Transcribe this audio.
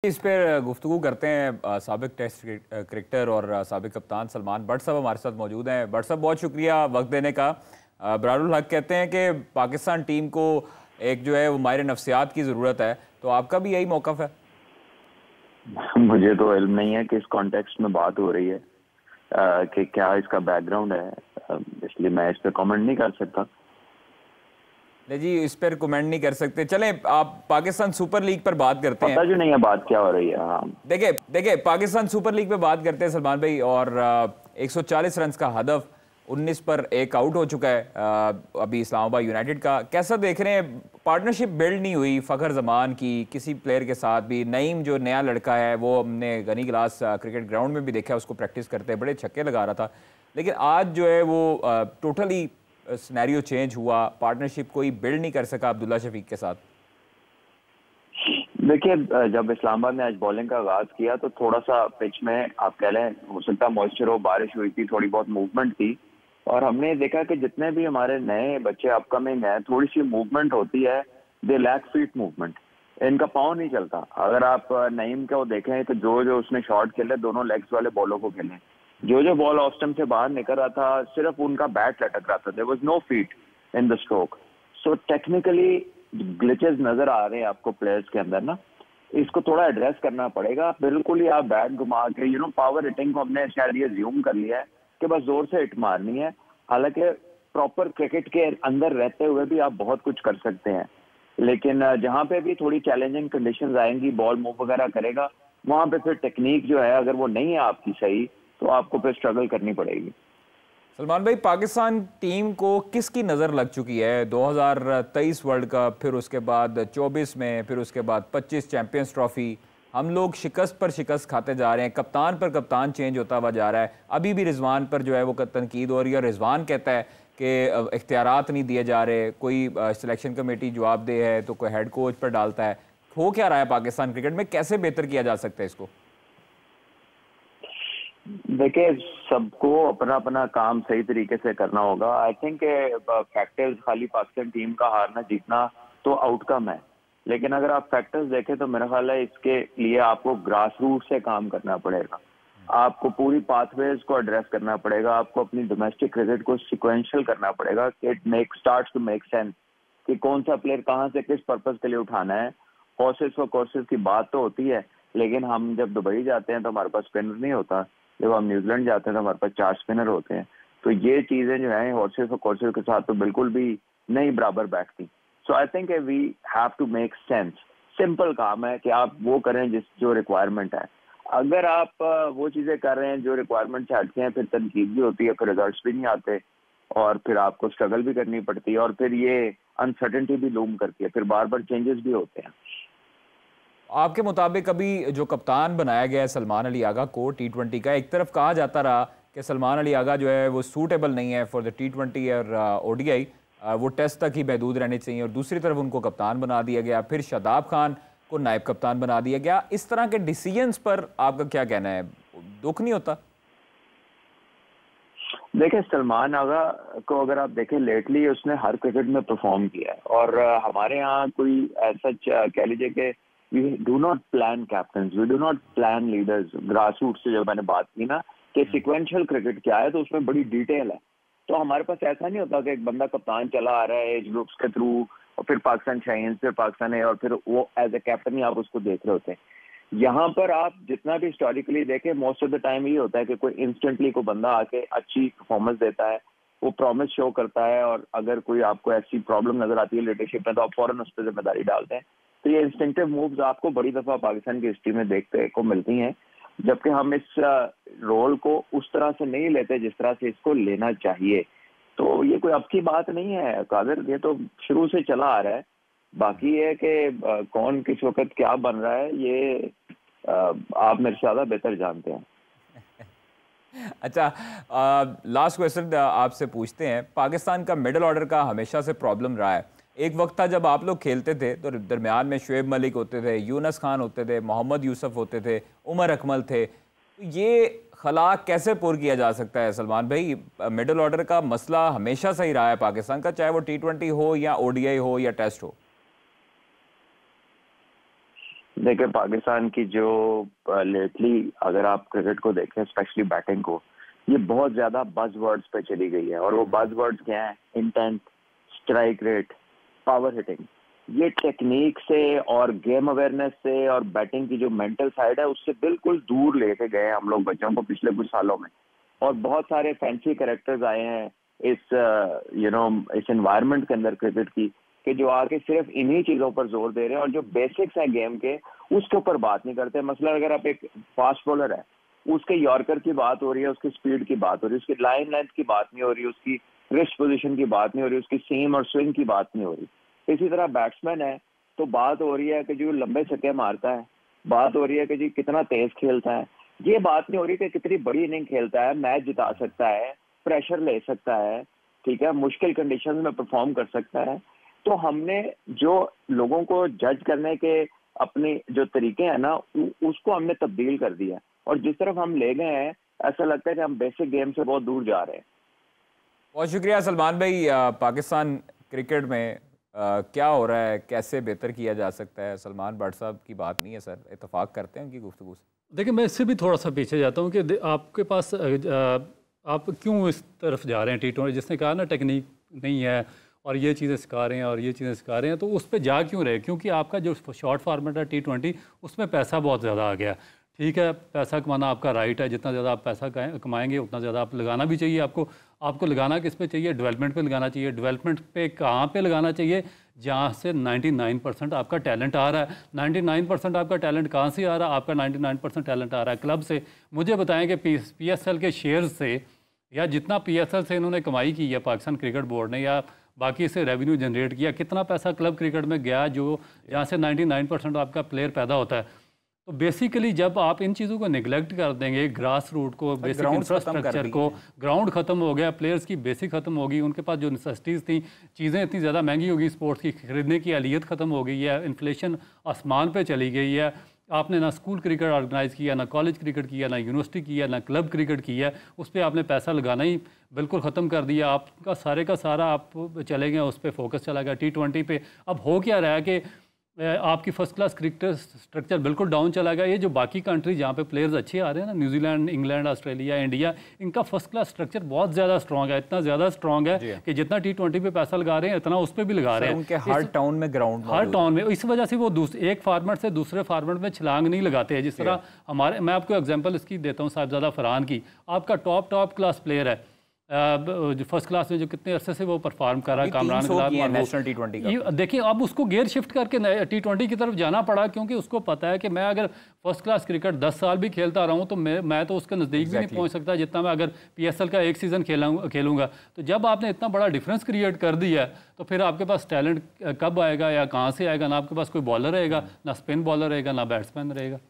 इस पर गुफ्तगू करते हैं साबिक टेस्ट क्रिकेटर और साबिक कप्तान सलमान बट साहब हमारे साथ मौजूद हैं। बट साहब बहुत शुक्रिया वक्त देने का। बरारुल हक कहते हैं कि पाकिस्तान टीम को एक जो है वो माहिर नफ्सियात की ज़रूरत है, तो आपका भी यही मौक़िफ़ है? मुझे तो इल्म नहीं है कि इस कॉन्टेक्स्ट में बात हो रही है कि क्या इसका बैकग्राउंड है, इसलिए मैं इस पर कमेंट नहीं कर सकता। नहीं जी, इस पर कमेंट नहीं कर सकते। चलें, आप पाकिस्तान सुपर लीग पर बात करते हैं। पता जो नहीं है बात क्या हो रही है। हाँ, देखिए पाकिस्तान सुपर लीग पे बात करते हैं सलमान भाई, और 140 रन का हदफ, 19 पर एक आउट हो चुका है अभी इस्लामाबाद यूनाइटेड का। कैसा देख रहे हैं? पार्टनरशिप बिल्ड नहीं हुई फ़खर जमान की किसी प्लेयर के साथ भी। नईम जो नया लड़का है वो हमने गनी क्लास क्रिकेट ग्राउंड में भी देखा, उसको प्रैक्टिस करते बड़े छक्के लगा रहा था, लेकिन आज जो है वो टोटली सिनेरियो चेंज हुआ। पार्टनरशिप कोई बिल्ड नहीं कर सका अब्दुल्ला शफीक के साथ। देखिए, जब इस्लामाबाद ने आज बॉलिंग का आगाज किया तो थोड़ा सा पिच में आप कह लें, हो सकता है मॉइस्चर हो, बारिश हुई थी, थोड़ी बहुत मूवमेंट थी, और हमने देखा कि जितने भी हमारे नए बच्चे अपकमिंग हैं, थोड़ी सी मूवमेंट होती है, दे लैक फीट मूवमेंट, इनका पाँव नहीं चलता। अगर आप नईम को देखें तो जो उसने शॉट खेले दोनों लेग्स वाले बॉलों को खेले, जो बॉल ऑफ स्टंप से बाहर निकल रहा था सिर्फ उनका बैट लटक रहा था, there was no feet in the stroke. So technically glitches नजर आ रहे हैं आपको प्लेयर्स के अंदर ना, इसको थोड़ा एड्रेस करना पड़ेगा। बिल्कुल ही आप बैट घुमा के पावर हिटिंग को हमने शायद ये ज्यूम कर लिया है कि बस जोर से हिट मारनी है, हालांकि प्रॉपर क्रिकेट के अंदर रहते हुए भी आप बहुत कुछ कर सकते हैं। लेकिन जहां पे भी थोड़ी चैलेंजिंग कंडीशंस आएंगी, बॉल मूव वगैरह करेगा, वहां पे फिर टेक्निक जो है अगर वो नहीं है आपकी सही, तो आपको फिर स्ट्रगल करनी पड़ेगी। सलमान भाई, पाकिस्तान टीम को किसकी नज़र लग चुकी है? 2023 वर्ल्ड कप, फिर उसके बाद 24 में, फिर उसके बाद 25 चैंपियंस ट्रॉफी, हम लोग शिकस्त पर शिकस्त खाते जा रहे हैं, कप्तान पर कप्तान चेंज होता हुआ जा रहा है। अभी भी रिजवान पर जो है वो तनकीद हो रही है, और रिजवान कहता है कि इख्तियारात नहीं दिए जा रहे, कोई सिलेक्शन कमेटी जवाबदेह है तो कोई हेड कोच पर डालता है। हो क्या रहा है पाकिस्तान क्रिकेट में? कैसे बेहतर किया जा सकता है इसको? देखिए, सबको अपना अपना काम सही तरीके से करना होगा। आई थिंक फैक्टर्स खाली पाकिस्तान टीम का हारना जीतना तो आउटकम है, लेकिन अगर आप फैक्टर्स देखें तो मेरा ख्याल है इसके लिए आपको ग्रास रूट से काम करना पड़ेगा, आपको पूरी पाथवेज को एड्रेस करना पड़ेगा, आपको अपनी डोमेस्टिक क्रिकेट को सिक्वेंशियल करना पड़ेगा कि it make starts to make sense कि कौन सा प्लेयर कहाँ से किस पर्पज के लिए उठाना है। हॉर्सेस फॉर कोर्सेज की बात तो होती है, लेकिन हम जब दुबई जाते हैं तो हमारे पास स्पिनर नहीं होता, जब हम न्यूजीलैंड जाते हैं तो हमारे पास 4 स्पिनर होते हैं। तो ये चीजें जो है हॉर्सेस और कोर्सेस के साथ तो बिल्कुल भी नहीं बराबर बैठती। So I think we have to make sense. Simple काम है कि आप वो करें जो रिक्वायरमेंट है। अगर आप वो चीजें कर रहे हैं जो रिक्वायरमेंट से हटके हैं, फिर तनकीद भी होती है, फिर रिजल्ट्स भी नहीं आते, और फिर आपको स्ट्रगल भी करनी पड़ती है, और फिर ये अनसर्टेनिटी भी लूम करती है, फिर बार बार चेंजेस भी होते हैं। आपके मुताबिक अभी जो कप्तान बनाया गया है सलमान अली आगा को T20 का, एक तरफ कहा जाता रहा कि सलमान अली आगा जो है वो सूटेबल नहीं है फॉर द T20 और ODI, वो टेस्ट तक ही महदूद रहने चाहिए, और दूसरी तरफ उनको कप्तान बना दिया गया, फिर शादाब खान को नायब कप्तान बना दिया गया। इस तरह के डिसीजंस पर आपका क्या कहना है? दुख नहीं होता? देखिए, सलमान आगा को अगर आप देखें लेटली उसने हर क्रिकेट में परफॉर्म किया है, और हमारे यहाँ कोई ऐसा कह लीजिए कि we do not plan captains, we do not plan leaders. Grass root से जब मैंने बात की ना कि सिक्वेंशियल क्रिकेट क्या है, तो उसमें बड़ी डिटेल है। तो हमारे पास ऐसा नहीं होता कि एक बंदा कप्तान चला आ रहा है एज ग्रुप्स के थ्रू, और फिर पाकिस्तान शाइन्स, फिर पाकिस्तान है, और फिर वो एज ए कैप्टन ही आप उसको देख रहे होते हैं। यहाँ पर आप जितना भी हिस्टोरिकली देखें, मोस्ट ऑफ द टाइम ये होता है कि कोई इंस्टेंटली कोई बंदा आके अच्छी परफॉर्मेंस देता है, वो प्रॉमिस शो करता है, और अगर कोई आपको ऐसी प्रॉब्लम नजर आती है लीडरशिप में तो आप फौरन उस पर जिम्मेदारी डालते हैं। तो ये इंस्टिंक्टिव मूव्स आपको बड़ी दफा पाकिस्तान की हिस्ट्री में देखते को मिलती हैं, जबकि हम इस रोल को उस तरह से नहीं लेते जिस तरह से इसको लेना चाहिए। तो ये कोई अब की बात नहीं है कादिर, ये तो शुरू से चला आ रहा है। बाकी ये कि कौन किस वक्त क्या बन रहा है, ये आप मेरे से ज़्यादा बेहतर जानते हैं। अच्छा, लास्ट क्वेश्चन आपसे पूछते हैं। पाकिस्तान का मिडिल ऑर्डर का हमेशा से प्रॉब्लम रहा है। एक वक्त था जब आप लोग खेलते थे तो दरमियान में शुएब मलिक होते थे, यूनस खान होते थे, मोहम्मद यूसुफ होते थे, उमर अकमल थे। ये खला कैसे पूर किया जा सकता है सलमान भाई? मिडिल ऑर्डर का मसला हमेशा से ही रहा है पाकिस्तान का, चाहे वो T20 हो या ODI हो या टेस्ट हो। देखिए, पाकिस्तान की जो लेटली अगर आप क्रिकेट को देखें, स्पेशली बैटिंग को, ये बहुत ज्यादा बज वर्ड्स पे चली गई है। और वो बज वर्ड्स क्या है? Intent, strike rate, power hitting. ये टेक्निक से और गेम अवेयरनेस से और बैटिंग की जो मेंटल साइड है उससे बिल्कुल दूर लेके गए हम लोग बच्चों को पिछले कुछ सालों में। और बहुत सारे फैंसी कैरेक्टर्स आए हैं इस एनवायरनमेंट के अंदर क्रिकेट की, कि जो आके सिर्फ इन्हीं चीजों पर जोर दे रहे हैं और जो बेसिक्स हैं गेम के उसके ऊपर बात नहीं करते। मसला अगर आप एक फास्ट बॉलर है, उसके यॉर्कर की बात हो रही है, उसकी स्पीड की बात हो रही है, उसकी लाइन लेंथ की बात नहीं हो रही, उसकी रिस्ट पोजीशन की बात नहीं हो रही, उसकी सीम और स्विंग की बात नहीं हो रही। इसी तरह बैट्समैन है तो बात हो रही है कि जो लंबे छक्के मारता है, बात हो रही है कि जी कितना तेज खेलता है, ये बात नहीं हो रही कि कितनी बड़ी इनिंग खेलता है, मैच जिता सकता है, प्रेशर ले सकता है, ठीक है, मुश्किल कंडीशन में परफॉर्म कर सकता है। तो हमने जो लोगों को जज करने के अपने जो तरीके हैं ना, उसको हमने तब्दील कर दिया। और जिस तरफ हम ले गए हैं, ऐसा लगता है कि हम बेसिक गेम से बहुत दूर जा रहे हैं। बहुत शुक्रिया सलमान भाई। पाकिस्तान क्रिकेट में क्या हो रहा है, कैसे बेहतर किया जा सकता है? सलमान भट्ट साहब की बात नहीं है सर, इत्तेफाक करते हैं उनकी गुफ्तगू से। देखिए, मैं इससे भी थोड़ा सा पीछे जाता हूँ कि आपके पास आप क्यों इस तरफ जा रहे हैं? T20 जिसने कहा ना टेक्निक नहीं है और ये चीज़ें सिखा रहे हैं और ये चीज़ें सिखा रहे हैं, तो उस पर जा क्यों रहे? क्योंकि आपका जो शॉर्ट फॉर्मेट है T20, उसमें पैसा बहुत ज़्यादा आ गया। ठीक है, पैसा कमाना आपका राइट है, जितना ज़्यादा आप पैसा कमाएंगे उतना ज़्यादा आप लगाना भी चाहिए। आपको लगाना किस पे चाहिए? डेवलपमेंट पे लगाना चाहिए। डेवलपमेंट पे कहाँ पे लगाना चाहिए? जहाँ से 99% आपका टैलेंट आ रहा है। 99% आपका टैलेंट कहाँ से आ रहा है? आपका 99% टैलेंट आ रहा है क्लब से। मुझे बताएं कि PSL के शेयर्स से या जितना PSL से इन्होंने कमाई की है पाकिस्तान क्रिकेट बोर्ड ने, या बाकी से रेवेन्यू जनरेट किया, कितना पैसा क्लब क्रिकेट में गया जो जहाँ से 99% आपका प्लेयर पैदा होता है। तो बेसिकली जब आप इन चीज़ों को निगलेक्ट कर देंगे, ग्रास रूट को, बेसिक इंफ्रास्ट्रक्चर को, ग्राउंड ख़त्म हो गया, प्लेयर्स की बेसिक ख़त्म होगी, उनके पास जो नेसेसिटीज़ थी, चीज़ें इतनी ज़्यादा महंगी होगी, स्पोर्ट्स की खरीदने की आलियत ख़त्म हो गई है, इन्फ्लेशन आसमान पे चली गई है। आपने ना स्कूल क्रिकेट ऑर्गेनाइज़ किया, ना कॉलेज क्रिकेट किया, ना यूनिवर्सिटी किया, ना क्लब क्रिकेट किया, उस पर आपने पैसा लगाना ही बिल्कुल ख़त्म कर दिया। आपका सारे का सारा आप चले गए, उस पर फोकस चला गया T20 पे। अब हो क्या रहा है कि आपकी फर्स्ट क्लास क्रिकेट स्ट्रक्चर बिल्कुल डाउन चला गया। ये जो बाकी कंट्री जहाँ पे प्लेयर्स अच्छे आ रहे हैं ना, न्यूजीलैंड, इंग्लैंड, ऑस्ट्रेलिया, इंडिया, इनका फर्स्ट क्लास स्ट्रक्चर बहुत ज़्यादा स्ट्रॉन्ग है। इतना ज़्यादा स्ट्रॉन्ग है कि जितना T20 पे पैसा लगा रहे हैं उतना उस पर भी लगा रहे हैं। उनके हर टाउन में ग्राउंड, हर टाउन में। इस वजह से वो एक फार्मेट से दूसरे फार्मेट में छलांग नहीं लगाते हैं। जिस तरह मैं आपको एग्जाम्पल इसकी देता हूँ, साहिबजादा फरहान की। आपका टॉप क्लास प्लेयर है, फर्स्ट क्लास में जो कितने अरसे से वो परफॉर्म कर रहा है, कामरान नेशनल T20 का। देखिए, अब उसको गियर शिफ्ट करके T20 की तरफ जाना पड़ा, क्योंकि उसको पता है कि मैं अगर फर्स्ट क्लास क्रिकेट 10 साल भी खेलता रहा हूँ तो मैं तो उसके नज़दीक भी नहीं पहुँच सकता जितना मैं अगर PSL का एक सीज़न खेलूंगा। तो जब आपने इतना बड़ा डिफरेंस क्रिएट कर दिया तो फिर आपके पास टैलेंट कब आएगा या कहाँ से आएगा? ना आपके पास कोई बॉलर रहेगा, ना स्पिन बॉलर रहेगा, ना बैट्समैन रहेगा।